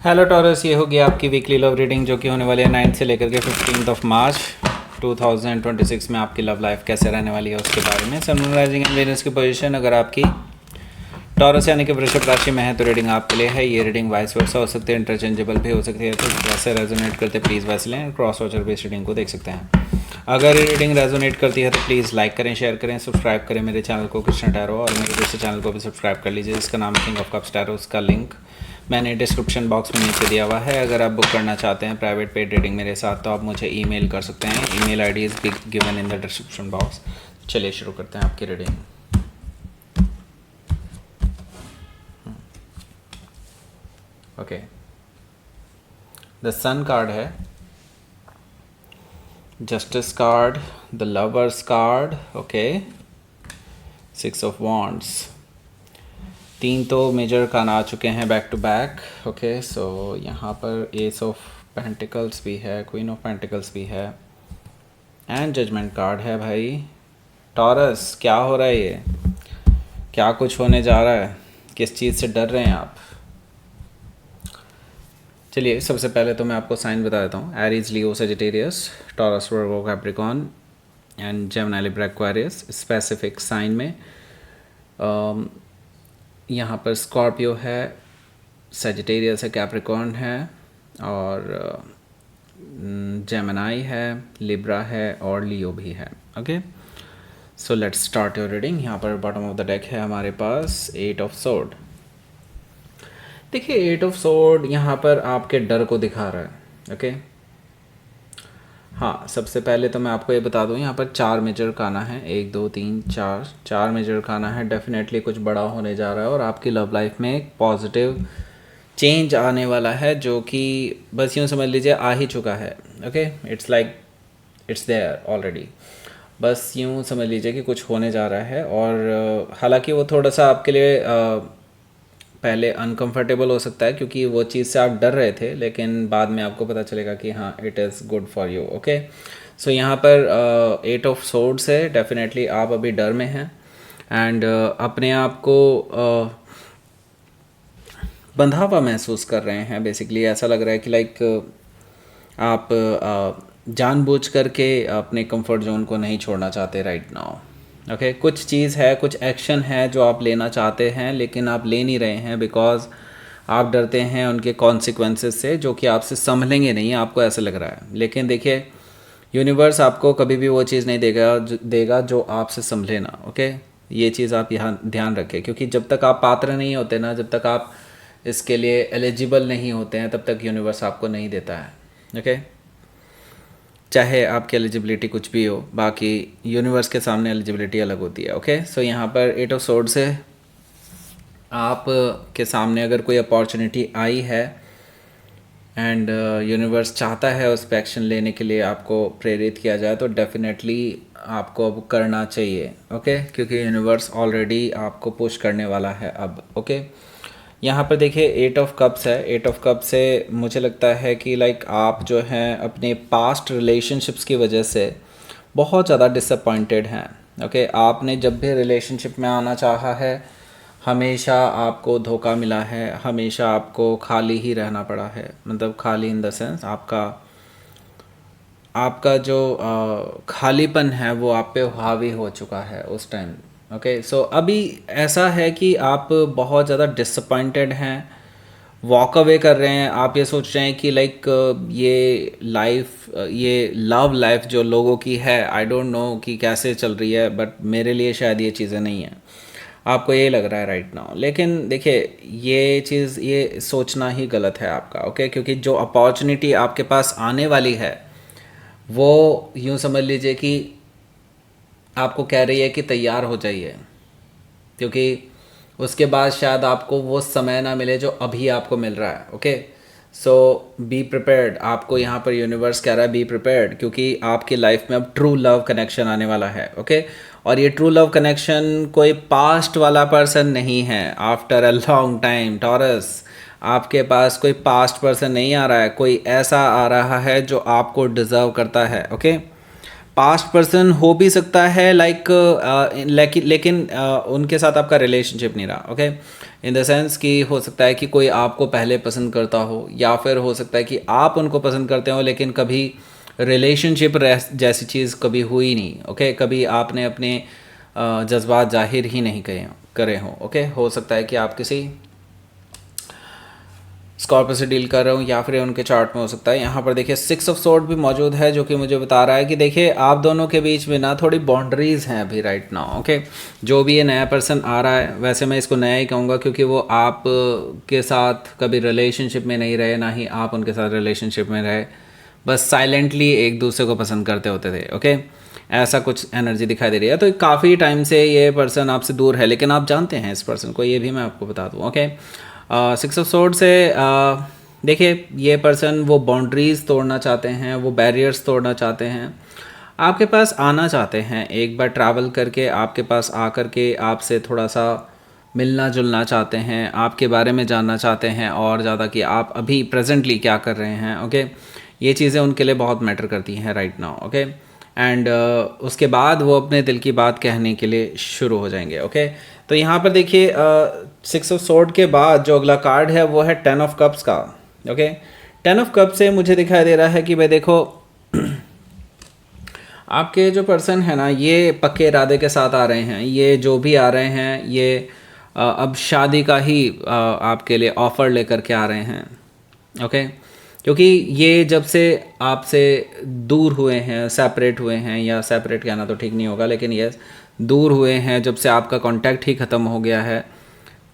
Hello taurus, ये होगी आपकी वीकली लव रीडिंग जो कि होने वाली है 9 से लेकर के 15 मार्च 2026 में। आपकी लव लाइफ कैसे रहने वाली है उसके बारे में। सन राइजिंग एंड वेनस की पोजीशन अगर आपकी टॉरस यानी कि वृषभ राशि में है तो रीडिंग आपके लिए है। ये रीडिंग वाइस वर्सा हो सकती है, इंटरचेंजेबल भी हो सकती है, तो वैसे रेजोनेट करते प्लीज़ वैसे लें। क्रॉस वॉचर बेस्ड रीडिंग को देख सकते हैं। अगर ये रीडिंग रेजोनेट करती है तो प्लीज़ लाइक करें, शेयर करें, सब्सक्राइब करें मेरे चैनल को कृष्ण टैरो, और मेरे दूसरे चैनल को भी सब्सक्राइब कर लीजिए जिसका नाम किंग ऑफ कप्स टैरो। उसका लिंक मैंने डिस्क्रिप्शन बॉक्स में नीचे दिया हुआ है। अगर आप बुक करना चाहते हैं प्राइवेट पेड रीडिंग मेरे साथ तो आप मुझे ईमेल कर सकते हैं। Email ID is given in the description box. चलिए शुरू करते हैं आपकी reading. Okay, the sun card है, justice card, the lovers card, okay, 6 of wands. 3 तो मेजर कान आ चुके हैं back to back. Okay, so यहाँ पर एस ऑफ पेंटिकल्स भी है, क्वीन ऑफ पेंटिकल्स भी है, एंड जजमेंट कार्ड है। भाई टॉरस, क्या हो रहा है? ये क्या कुछ होने जा रहा है? किस चीज़ से डर रहे हैं आप? चलिए सबसे पहले तो मैं आपको साइन बता देता हूँ। Aries, Leo, Sagittarius, Taurus, Virgo, Capricorn and Gemini, Libra, Aquarius. Specific sign में यहाँ पर स्कॉर्पियो है, सजिटेरियस है, कैप्रिकॉर्न है, और जेमिनी है, लिब्रा है, और लियो भी है। Okay, so let's start your reading. यहाँ पर बॉटम ऑफ द डेक है हमारे पास 8 ऑफ सोर्ड। देखिए 8 ऑफ सोर्ड यहाँ पर आपके डर को दिखा रहा है। ओके, हाँ, सबसे पहले तो मैं आपको ये बता दूँ यहाँ पर 4 मेजर खाना है। 1 2 3 4 मेजर खाना है। डेफिनेटली कुछ बड़ा होने जा रहा है और आपकी लव लाइफ में एक पॉजिटिव चेंज आने वाला है जो कि बस यूँ समझ लीजिए आ ही चुका है। Okay, it's like it's there already. बस यूँ समझ लीजिए कि कुछ होने जा रहा है। और हालांकि वो थोड़ा सा आपके लिए पहले अनकंफर्टेबल हो सकता है क्योंकि वो चीज़ से आप डर रहे थे, लेकिन बाद में आपको पता चलेगा कि हाँ it is good for you. Okay, so यहाँ पर 8 ऑफ सोर्ड्स है। डेफिनेटली आप अभी डर में हैं एंड अपने आप को बंधा हुआ महसूस कर रहे हैं। बेसिकली ऐसा लग रहा है कि लाइक आप जानबूझ करके अपने कंफर्ट जोन को नहीं छोड़ना चाहते राइट नाउ। ओके, कुछ चीज़ है, कुछ एक्शन है जो आप लेना चाहते हैं लेकिन आप ले नहीं रहे हैं बिकॉज आप डरते हैं उनके कॉन्सिक्वेंसेस से जो कि आपसे संभलेंगे नहीं, आपको ऐसा लग रहा है। लेकिन देखिए यूनिवर्स आपको कभी भी वो चीज़ नहीं देगा जो आपसे संभले ना। ओके, ये चीज़ आप यहाँ ध्यान रखें क्योंकि जब तक आप पात्र नहीं होते ना, जब तक आप इसके लिए एलिजिबल नहीं होते हैं, तब तक यूनिवर्स आपको नहीं देता है। ओके, चाहे आपकी एलिजिबिलिटी कुछ भी हो, बाकी यूनिवर्स के सामने एलिजिबिलिटी अलग होती है। ओके, सो यहाँ पर 8 ऑफ सोर्ड्स है। आप के सामने अगर कोई अपॉर्चुनिटी आई है एंड यूनिवर्स चाहता है उस पर एक्शन लेने के लिए आपको प्रेरित किया जाए तो डेफिनेटली आपको अब करना चाहिए। ओके, क्योंकि यूनिवर्स ऑलरेडी आपको पुश करने वाला है अब। ओके, यहाँ पर देखिए 8 ऑफ कप्स है। 8 ऑफ कप से मुझे लगता है कि लाइक आप जो हैं अपने पास्ट रिलेशनशिप्स की वजह से बहुत ज़्यादा डिसअपॉइंटेड हैं। ओके, आपने जब भी रिलेशनशिप में आना चाहा है हमेशा आपको धोखा मिला है, हमेशा आपको खाली ही रहना पड़ा है। मतलब खाली इन द सेंस आपका जो खालीपन है वो आप पे हावी हो चुका है उस टाइम। ओके, सो अभी ऐसा है कि आप बहुत ज़्यादा डिसअपॉइंटेड हैं, वॉक अवे कर रहे हैं। आप ये सोच रहे हैं कि लाइक ये लाइफ, ये लव लाइफ जो लोगों की है, आई डोंट नो कि कैसे चल रही है, बट मेरे लिए शायद ये चीज़ें नहीं हैं। आपको ये लग रहा है राइट नाउ। लेकिन देखिए ये चीज़, ये सोचना ही गलत है आपका। ओके, क्योंकि जो अपॉर्चुनिटी आपके पास आने वाली है वो यूँ समझ लीजिए कि आपको कह रही है कि तैयार हो जाइए, क्योंकि उसके बाद शायद आपको वो समय ना मिले जो अभी आपको मिल रहा है। Okay, so be prepared. आपको यहाँ पर यूनिवर्स कह रहा है बी प्रिपेयर्ड, क्योंकि आपकी लाइफ में अब ट्रू लव कनेक्शन आने वाला है। ओके, और ये ट्रू लव कनेक्शन कोई पास्ट वाला पर्सन नहीं है। After a long time taurus, आपके पास कोई पास्ट पर्सन नहीं आ रहा है, कोई ऐसा आ रहा है जो आपको डिज़र्व करता है। ओके, पास्ट पर्सन हो भी सकता है लाइक लेकिन उनके साथ आपका रिलेशनशिप नहीं रहा, ओके, इन द सेंस कि हो सकता है कि कोई आपको पहले पसंद करता हो, या फिर हो सकता है कि आप उनको पसंद करते हो लेकिन कभी रिलेशनशिप जैसी चीज़ कभी हुई नहीं, ओके, कभी आपने अपने जज्बात जाहिर ही नहीं करे हों, ओके। हो सकता है कि आप किसी स्कॉर्पियो से डील कर रहे हूँ, या फिर उनके चार्ट में हो सकता है। यहाँ पर देखिए 6 ऑफ सोर्ड भी मौजूद है, जो कि मुझे बता रहा है कि देखिए आप दोनों के बीच में ना थोड़ी बाउंड्रीज़ हैं अभी राइट नाउ, ओके। जो भी ये नया पर्सन आ रहा है, वैसे मैं इसको नया ही कहूँगा क्योंकि वो आप के साथ कभी रिलेशनशिप में नहीं रहे, ना ही आप उनके साथ रिलेशनशिप में रहे, बस साइलेंटली एक दूसरे को पसंद करते होते थे, ओके। ऐसा कुछ एनर्जी दिखाई दे रही है। तो काफ़ी टाइम से ये पर्सन आपसे दूर है, लेकिन आप जानते हैं इस पर्सन को, ये भी मैं आपको बता दूँ, ओके। 6 ऑफ सोर्ड से देखिए ये पर्सन वो बाउंड्रीज़ तोड़ना चाहते हैं, वो बैरियर्स तोड़ना चाहते हैं, आपके पास आना चाहते हैं, एक बार ट्रैवल करके आपके पास आकर के आपसे थोड़ा सा मिलना जुलना चाहते हैं, आपके बारे में जानना चाहते हैं और ज़्यादा कि आप अभी प्रेजेंटली क्या कर रहे हैं, ओके। ये चीज़ें उनके लिए बहुत मैटर करती हैं राइट नाउ, ओके। एंड उसके बाद वो अपने दिल की बात कहने के लिए शुरू हो जाएंगे, ओके। तो यहाँ पर देखिए 6 ऑफ सोर्ड के बाद जो अगला कार्ड है वो है 10 ऑफ कप्स का, ओके। 10 ऑफ कप से मुझे दिखाई दे रहा है कि भाई देखो आपके जो पर्सन है ना, ये पक्के इरादे के साथ आ रहे हैं, ये जो भी आ रहे हैं ये अब शादी का ही आपके लिए ऑफ़र लेकर के आ रहे हैं, ओके। क्योंकि ये जब से आपसे दूर हुए हैं, सेपरेट हुए हैं, या सेपरेट कहना तो ठीक नहीं होगा, लेकिन ये दूर हुए हैं, जब से आपका कांटेक्ट ही ख़त्म हो गया है,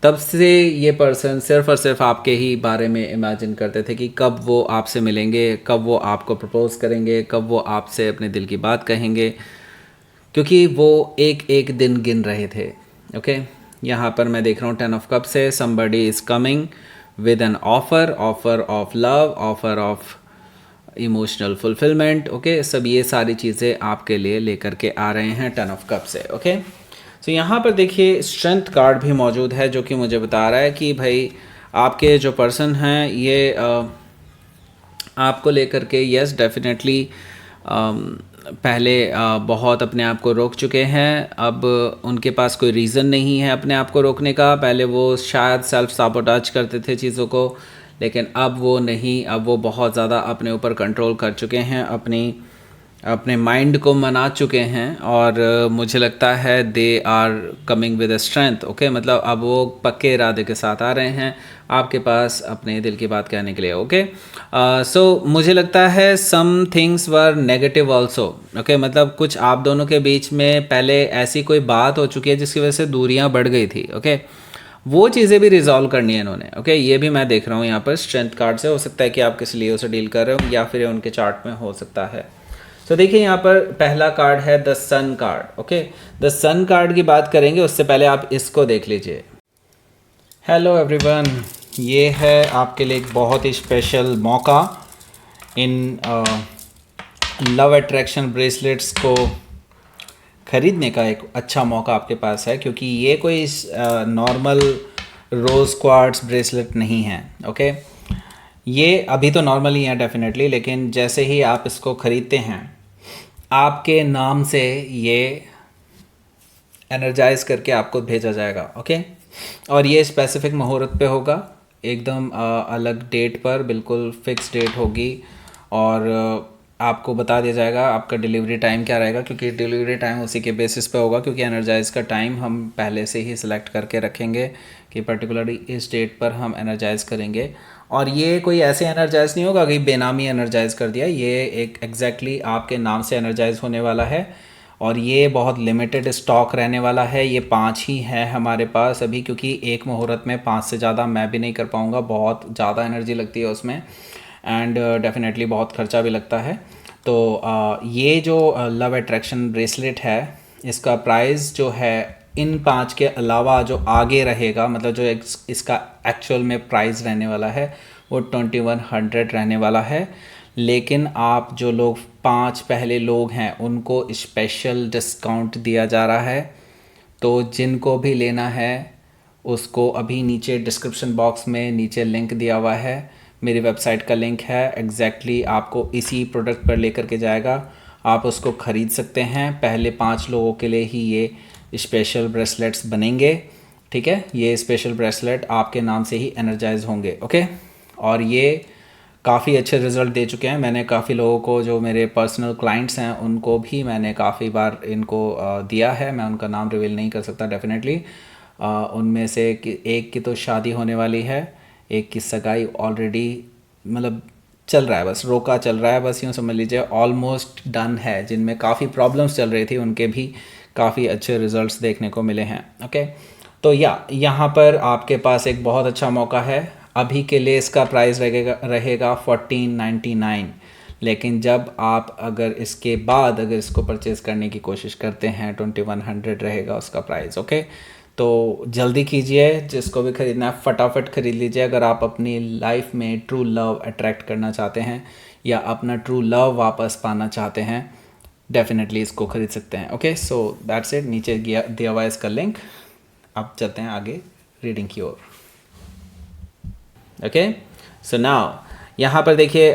तब से ये पर्सन सिर्फ़ और सिर्फ आपके ही बारे में इमेजिन करते थे कि कब वो आपसे मिलेंगे, कब वो आपको प्रपोज़ करेंगे, कब वो आपसे अपने दिल की बात कहेंगे, क्योंकि वो एक एक दिन गिन रहे थे, ओके। यहाँ पर मैं देख रहा हूँ 10 ऑफ कप से somebody is coming with N offer of love, offer of emotional fulfilment, okay. सब ये सारी चीज़ें आपके लिए लेकर के आ रहे हैं 10 ऑफ कप से, ओके। तो यहाँ पर देखिए स्ट्रेंथ कार्ड भी मौजूद है, जो कि मुझे बता रहा है कि भाई आपके जो पर्सन हैं ये आपको लेकर के यस डेफिनेटली पहले बहुत अपने आप को रोक चुके हैं, अब उनके पास कोई रीज़न नहीं है अपने आप को रोकने का। पहले वो शायद सेल्फ साबोटाज करते थे चीज़ों को, लेकिन अब वो नहीं, अब वो बहुत ज़्यादा अपने ऊपर कंट्रोल कर चुके हैं, अपने माइंड को मना चुके हैं, और मुझे लगता है they are coming with a strength, okay. मतलब अब वो पक्के इरादे के साथ आ रहे हैं आपके पास अपने दिल की बात कहने के लिए, ओके। सो मुझे लगता है some things were negative also, okay. मतलब कुछ आप दोनों के बीच में पहले ऐसी कोई बात हो चुकी है जिसकी वजह से दूरियां बढ़ गई थी, ओके। वो चीज़ें भी रिजॉल्व करनी है इन्होंने, ओके। ये भी मैं देख रहा हूँ यहाँ पर स्ट्रेंथ कार्ड से। हो सकता है कि आप किसी लियो से डील कर रहे हो, या फिर उनके चार्ट में हो सकता है। तो देखिए यहाँ पर पहला कार्ड है the sun card, okay. The sun card की बात करेंगे उससे पहले आप इसको देख लीजिए। हेलो एवरीवन, ये है आपके लिए एक बहुत ही स्पेशल मौका इन लव अट्रैक्शन ब्रेसलेट्स को ख़रीदने का। एक अच्छा मौका आपके पास है, क्योंकि ये कोई नॉर्मल रोज़ क्वार्ट्स ब्रेसलेट नहीं है, ओके। ये अभी तो नॉर्मल ही है डेफिनेटली, लेकिन जैसे ही आप इसको ख़रीदते हैं आपके नाम से ये एनर्जाइज करके आपको भेजा जाएगा, ओके। और ये स्पेसिफिक मुहूर्त पे होगा, एकदम अलग डेट पर, बिल्कुल फिक्स डेट होगी, और आपको बता दिया जाएगा आपका डिलीवरी टाइम क्या रहेगा, क्योंकि डिलीवरी टाइम उसी के बेसिस पे होगा, क्योंकि एनर्जाइज का टाइम हम पहले से ही सिलेक्ट करके रखेंगे कि पर्टिकुलरली इस डेट पर हम एनर्जाइज करेंगे। और ये कोई ऐसे एनर्जाइज नहीं होगा कि बेनामी एनर्जाइज कर दिया, ये एक एग्जैक्टली आपके नाम से एनर्जाइज होने वाला है, और ये बहुत लिमिटेड स्टॉक रहने वाला है। ये 5 ही है हमारे पास अभी, क्योंकि एक मुहूर्त में 5 से ज़्यादा मैं भी नहीं कर पाऊँगा, बहुत ज़्यादा एनर्जी लगती है उसमें, एंड डेफिनेटली बहुत खर्चा भी लगता है। तो ये जो लव अट्रैक्शन ब्रेसलेट है, इसका प्राइस जो है इन 5 के अलावा जो आगे रहेगा, मतलब जो इसका एक्चुअल में प्राइस रहने वाला है वो 2100 रहने वाला है। लेकिन आप जो लोग 5 पहले लोग हैं उनको स्पेशल डिस्काउंट दिया जा रहा है। तो जिनको भी लेना है उसको अभी नीचे डिस्क्रिप्शन बॉक्स में नीचे लिंक दिया हुआ है, मेरी वेबसाइट का लिंक है, एग्जैक्टली आपको इसी प्रोडक्ट पर लेकर के जाएगा। आप उसको ख़रीद सकते हैं। पहले 5 लोगों के लिए ही ये स्पेशल ब्रेसलेट्स बनेंगे, ठीक है। ये स्पेशल ब्रेसलेट आपके नाम से ही एनर्जाइज होंगे, ओके। और ये काफ़ी अच्छे रिज़ल्ट दे चुके हैं। मैंने काफ़ी लोगों को, जो मेरे पर्सनल क्लाइंट्स हैं, उनको भी मैंने काफ़ी बार इनको दिया है। मैं उनका नाम रिवील नहीं कर सकता डेफिनेटली। उनमें से एक की तो शादी होने वाली है, एक की सगाई ऑलरेडी मतलब चल रहा है, बस रोका चल रहा है, बस यूँ समझ लीजिए ऑलमोस्ट डन है। जिनमें काफ़ी प्रॉब्लम्स चल रही थी उनके भी काफ़ी अच्छे रिज़ल्ट्स देखने को मिले हैं, ओके। तो यहाँ पर आपके पास एक बहुत अच्छा मौका है। अभी के लिए इसका प्राइस रहेगा 1499, लेकिन जब आप अगर इसके बाद अगर इसको परचेज़ करने की कोशिश करते हैं 2100 रहेगा उसका प्राइस, ओके। तो जल्दी कीजिए, जिसको भी ख़रीदना है फटाफट ख़रीद लीजिए। अगर आप अपनी लाइफ में ट्रू लव अट्रैक्ट करना चाहते हैं या अपना ट्रू लव वापस पाना चाहते हैं, डेफिनेटली इसको ख़रीद सकते हैं, ओके। So that's it. नीचे दिया हुआ इसका लिंक। अब चलते हैं आगे रीडिंग की ओर, ओके। सो नाउ यहाँ पर देखिए,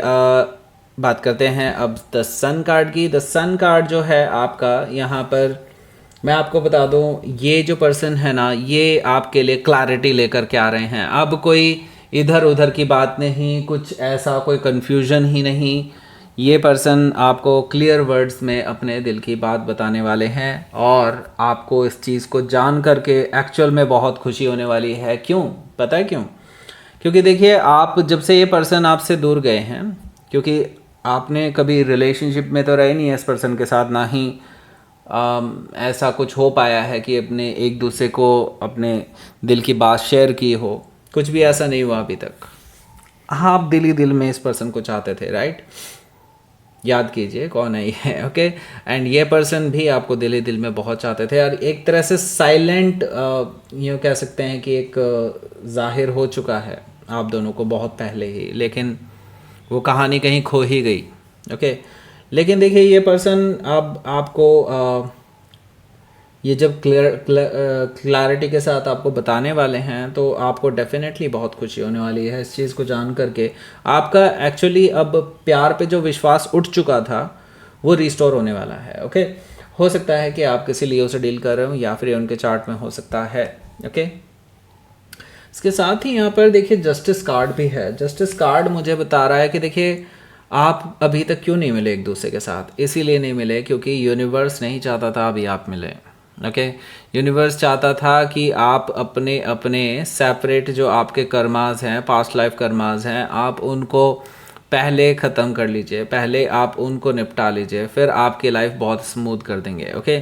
बात करते हैं अब द सन कार्ड की। द सन कार्ड जो है आपका, यहाँ पर मैं आपको बता दूँ, ये जो पर्सन है ना, ये आपके लिए क्लैरिटी लेकर के आ रहे हैं। अब कोई इधर उधर की बात नहीं, कुछ ऐसा कोई कन्फ्यूजन ही नहीं। ये पर्सन आपको क्लियर वर्ड्स में अपने दिल की बात बताने वाले हैं और आपको इस चीज़ को जान करके एक्चुअल में बहुत खुशी होने वाली है। क्यों पता है क्यों? क्योंकि देखिए, आप जब से ये पर्सन आपसे दूर गए हैं, क्योंकि आपने कभी रिलेशनशिप में तो रहे नहीं है इस पर्सन के साथ, ना ही ऐसा कुछ हो पाया है कि अपने एक दूसरे को अपने दिल की बात शेयर की हो, कुछ भी ऐसा नहीं हुआ अभी तक। हाँ, आप दिल ही दिल में इस पर्सन को चाहते थे, राइट? याद कीजिए कौन है ये, ओके। एंड ये पर्सन भी आपको दिल ही दिल में बहुत चाहते थे, और एक तरह से साइलेंट यूँ कह सकते हैं कि एक जाहिर हो चुका है आप दोनों को बहुत पहले ही, लेकिन वो कहानी कहीं खो ही गई, ओके। लेकिन देखिए, ये पर्सन अब आपको ये जब क्लैरिटी के साथ आपको बताने वाले हैं, तो आपको डेफिनेटली बहुत खुशी होने वाली है इस चीज़ को जान करके। आपका एक्चुअली अब प्यार पे जो विश्वास उठ चुका था वो रिस्टोर होने वाला है, ओके। हो सकता है कि आप किसी लियो से डील कर रहे हो, या फिर उनके चार्ट में हो सकता है, ओके। इसके साथ ही यहाँ पर देखिए जस्टिस कार्ड भी है। जस्टिस कार्ड मुझे बता रहा है कि देखिए, आप अभी तक क्यों नहीं मिले एक दूसरे के साथ? इसीलिए नहीं मिले क्योंकि यूनिवर्स नहीं चाहता था अभी आप मिले, ओके। यूनिवर्स चाहता था कि आप अपने अपने सेपरेट जो आपके कर्मास हैं, पास्ट लाइफ कर्मास हैं, आप उनको पहले ख़त्म कर लीजिए, पहले आप उनको निपटा लीजिए, फिर आपकी लाइफ बहुत स्मूथ कर देंगे, ओके।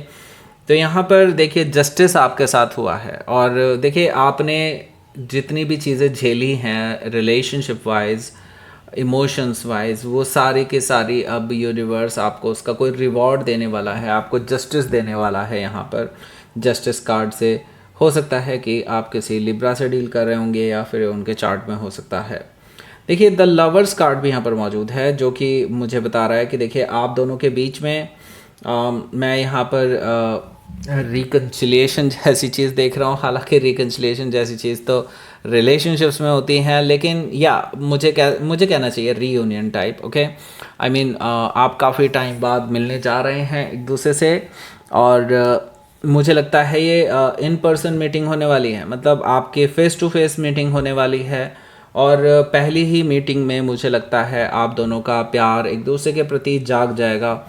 तो यहाँ पर देखिए जस्टिस आपके साथ हुआ है, और देखिए आपने जितनी भी चीज़ें झेली हैं रिलेशनशिप वाइज, इमोशंस वाइज, वो सारी की सारी अब यूनिवर्स आपको उसका कोई रिवॉर्ड देने वाला है, आपको जस्टिस देने वाला है। यहाँ पर जस्टिस कार्ड से हो सकता है कि आप किसी लिब्रा से डील कर रहे होंगे, या फिर उनके चार्ट में हो सकता है। देखिए, द लवर्स कार्ड भी यहाँ पर मौजूद है, जो कि मुझे बता रहा है कि देखिए आप दोनों के बीच में मैं यहाँ पर रिकन्सिलिएशन जैसी चीज़ देख रहा हूँ। हालांकि रिकन्सिलिएशन जैसी चीज़ तो रिलेशनशिप्स में होती हैं, लेकिन या मुझे कहना चाहिए reunion type, okay. I mean आप काफ़ी टाइम बाद मिलने जा रहे हैं एक दूसरे से, और मुझे लगता है ये इन पर्सन मीटिंग होने वाली है, मतलब आपके फेस टू फेस मीटिंग होने वाली है। और पहली ही मीटिंग में मुझे लगता है आप दोनों का प्यार एक दूसरे के प्रति जाग जाएगा,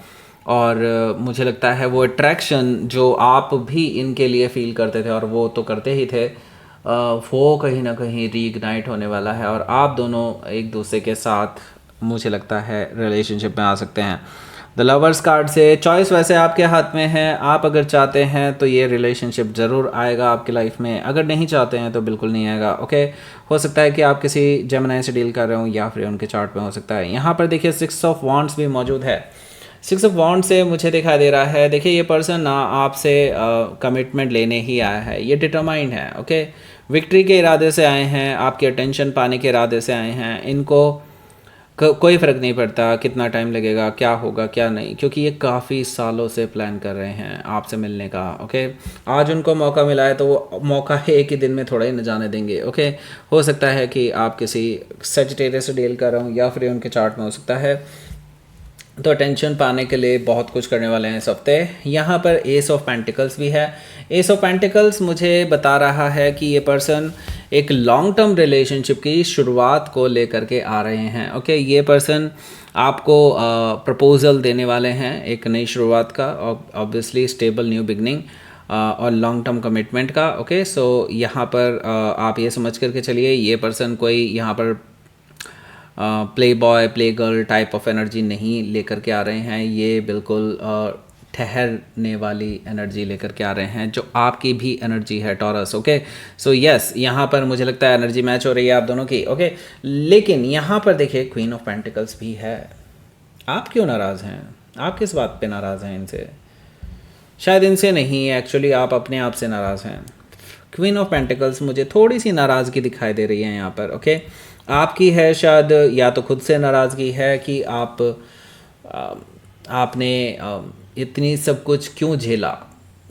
और मुझे लगता है वो अट्रैक्शन जो आप भी इनके लिए फ़ील करते थे, और वो तो करते ही थे, वो कहीं ना कहीं रीइग्नाइट होने वाला है, और आप दोनों एक दूसरे के साथ मुझे लगता है रिलेशनशिप में आ सकते हैं। द लवर्स कार्ड से चॉइस वैसे आपके हाथ में है, आप अगर चाहते हैं तो ये रिलेशनशिप ज़रूर आएगा आपकी लाइफ में, अगर नहीं चाहते हैं तो बिल्कुल नहीं आएगा, ओके। हो सकता है कि आप किसी जेमिनी से डील कर रहे हो, या फिर उनके चार्ट में हो सकता है। यहाँ पर देखिए 6 ऑफ वॉन्ड्स भी मौजूद है। 6 ऑफ वॉन्ड से मुझे दिखाई दे रहा है, देखिए ये पर्सन ना आपसे कमिटमेंट लेने ही आया है, ये डिटरमाइंड है, ओके। विक्ट्री के इरादे से आए हैं, आपकी अटेंशन पाने के इरादे से आए हैं। इनको कोई फ़र्क नहीं पड़ता कितना टाइम लगेगा, क्या होगा क्या नहीं, क्योंकि ये काफ़ी सालों से प्लान कर रहे हैं आपसे मिलने का, ओके। आज उनको मौका मिला है, तो वो मौका एक ही दिन में थोड़ा ही न जाने देंगे, ओके। हो सकता है कि आप किसी सेजिटेरियस से डील कर रहे हो, या फिर उनके चार्ट में हो सकता है। तो अटेंशन पाने के लिए बहुत कुछ करने वाले हैं इस हफ्ते। यहाँ पर एस ऑफ पेंटिकल्स भी है। एस ऑफ पेंटिकल्स मुझे बता रहा है कि ये पर्सन एक लॉन्ग टर्म रिलेशनशिप की शुरुआत को लेकर के आ रहे हैं। ओके, ये पर्सन आपको प्रपोजल देने वाले हैं एक नई शुरुआत का, ऑब्वियसली स्टेबल न्यू बिगनिंग और लॉन्ग टर्म कमिटमेंट का। ओके, सो यहाँ पर आप ये समझ करके चलिए ये पर्सन कोई यहाँ पर play boy play girl type of energy नहीं लेकर के आ रहे हैं। ये बिल्कुल ठहरने वाली एनर्जी लेकर के आ रहे हैं जो आपकी भी एनर्जी है टॉरस। ओके, सो यस, यहाँ पर मुझे लगता है एनर्जी मैच हो रही है आप दोनों की। ओके, लेकिन यहाँ पर देखिए क्वीन ऑफ पेंटिकल्स भी है। आप क्यों नाराज़ हैं? आप किस बात पे नाराज़ हैं इनसे? शायद इनसे नहीं, एक्चुअली आप अपने आप से नाराज़ हैं। क्वीन ऑफ पेंटिकल्स मुझे थोड़ी सी नाराज़गी दिखाई दे रही है यहाँ पर। ओके, आपकी है शायद, या तो खुद से नाराज़गी है कि आपने इतनी सब कुछ क्यों झेला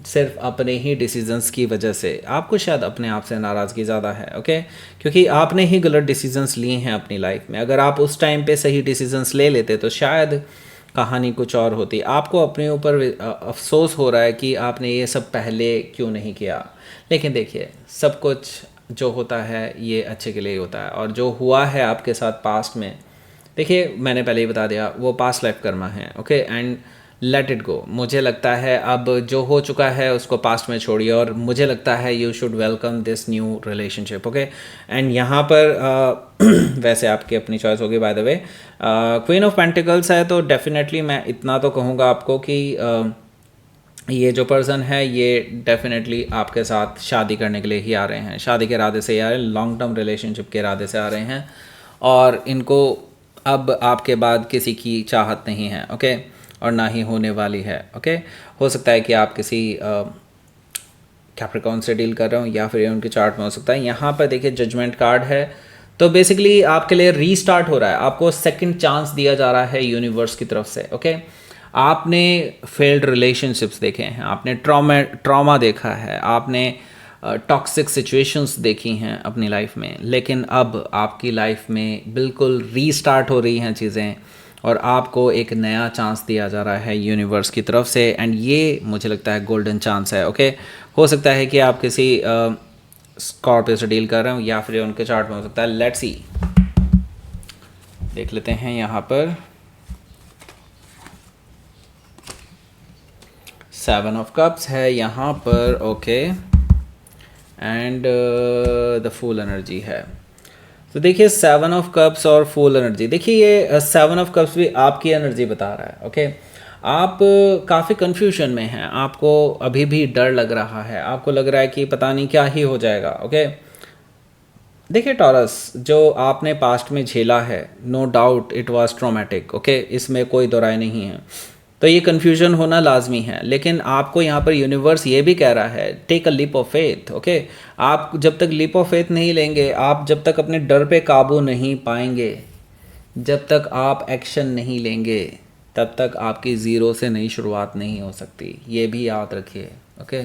सिर्फ अपने ही डिसीजंस की वजह से। आपको शायद अपने आप से नाराज़गी ज़्यादा है। ओके, क्योंकि आपने ही गलत डिसीजंस लिए हैं अपनी लाइफ में। अगर आप उस टाइम पे सही डिसीजंस ले लेते तो शायद कहानी कुछ और होती। आपको अपने ऊपर अफसोस हो रहा है कि आपने ये सब पहले क्यों नहीं किया। लेकिन देखिए, सब कुछ जो होता है ये अच्छे के लिए ही होता है, और जो हुआ है आपके साथ पास्ट में, देखिए मैंने पहले ही बता दिया वो पास्ट लाइफ कर्मा है। Okay, and let it go. मुझे लगता है अब जो हो चुका है उसको पास्ट में छोड़िए, और मुझे लगता है you should welcome this new relationship. Okay, and यहाँ पर वैसे आपकी अपनी चॉइस होगी by the way. Queen of pentacles है तो डेफिनेटली मैं इतना तो कहूँगा आपको कि ये जो पर्सन है ये डेफिनेटली आपके साथ शादी करने के लिए ही आ रहे हैं। शादी के इरादे से आ रहे हैं, लॉन्ग टर्म रिलेशनशिप के इरादे से आ रहे हैं, और इनको अब आपके बाद किसी की चाहत नहीं है। ओके, और ना ही होने वाली है। ओके, हो सकता है कि आप किसी कैप्रिकॉर्न से डील कर रहे हो, या फिर ये उनके चार्ट में हो सकता है। यहाँ पर देखिए जजमेंट कार्ड है, तो बेसिकली आपके लिए रीस्टार्ट हो रहा है, आपको सेकंड चांस दिया जा रहा है यूनिवर्स की तरफ से। ओके, आपने फेल्ड रिलेशनशिप्स देखे हैं, आपने ट्रॉमा देखा है, आपने टॉक्सिक सिचुएशंस देखी हैं अपनी लाइफ में, लेकिन अब आपकी लाइफ में बिल्कुल रीस्टार्ट हो रही हैं चीज़ें, और आपको एक नया चांस दिया जा रहा है यूनिवर्स की तरफ से। एंड ये मुझे लगता है गोल्डन चांस है। ओके, हो सकता है कि आप किसी स्कॉर्पियो से डील कर रहे हो, या फिर उनके चार्ट में हो सकता है। लेट्स सी, देख लेते हैं यहाँ पर। 7 ऑफ कप्स है यहाँ पर। Okay, and the full energy है। तो देखिए 7 ऑफ कप्स और फूल एनर्जी, देखिए ये 7 ऑफ कप्स भी आपकी एनर्जी बता रहा है। ओके, आप काफ़ी कन्फ्यूजन में हैं, आपको अभी भी डर लग रहा है, आपको लग रहा है कि पता नहीं क्या ही हो जाएगा। ओके, देखिए टॉरस, जो आपने पास्ट में झेला है, no doubt it was traumatic. Okay, इसमें कोई दो राय नहीं है, तो ये कन्फ्यूजन होना लाजमी है। लेकिन आपको यहाँ पर यूनिवर्स ये भी कह रहा है take a leap of faith. Okay, आप जब तक लीप ऑफ फेथ नहीं लेंगे, आप जब तक अपने डर पे काबू नहीं पाएंगे, जब तक आप एक्शन नहीं लेंगे, तब तक आपकी ज़ीरो से नई शुरुआत नहीं हो सकती। ये भी याद रखिए। ओके,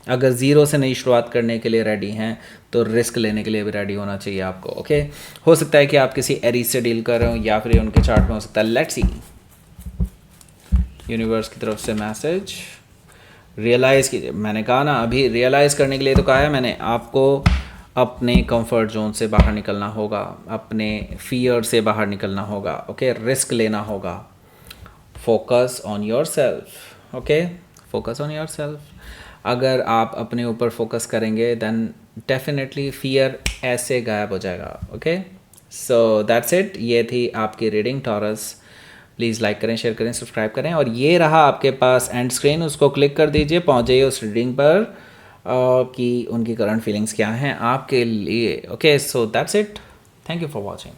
अगर ज़ीरो से नई शुरुआत करने के लिए रेडी हैं तो रिस्क लेने के लिए भी रेडी होना चाहिए आपको। ओके, हो सकता है कि आप किसी एरीज से डील कर रहे हो, या फिर उनके चार्ट में हो सकता है। लेट्स सी, यूनिवर्स की तरफ से मैसेज रियलाइज़ कीजिए। मैंने कहा ना, अभी रियलाइज़ करने के लिए तो कहा है मैंने आपको, अपने कंफर्ट जोन से बाहर निकलना होगा, अपने फियर से बाहर निकलना होगा। ओके, रिस्क लेना होगा। Focus on your self. Okay, focus on your self. अगर आप अपने ऊपर फोकस करेंगे देन डेफिनेटली फियर ऐसे गायब हो जाएगा। Okay, so that's it. ये थी आपकी रीडिंग टॉरस। प्लीज़ लाइक करें, शेयर करें, सब्सक्राइब करें, और ये रहा आपके पास एंड स्क्रीन, उसको क्लिक कर दीजिए, पहुंच जाइए उस रीडिंग पर कि उनकी करंट फीलिंग्स क्या हैं आपके लिए। Okay, so that's it. Thank you for watching.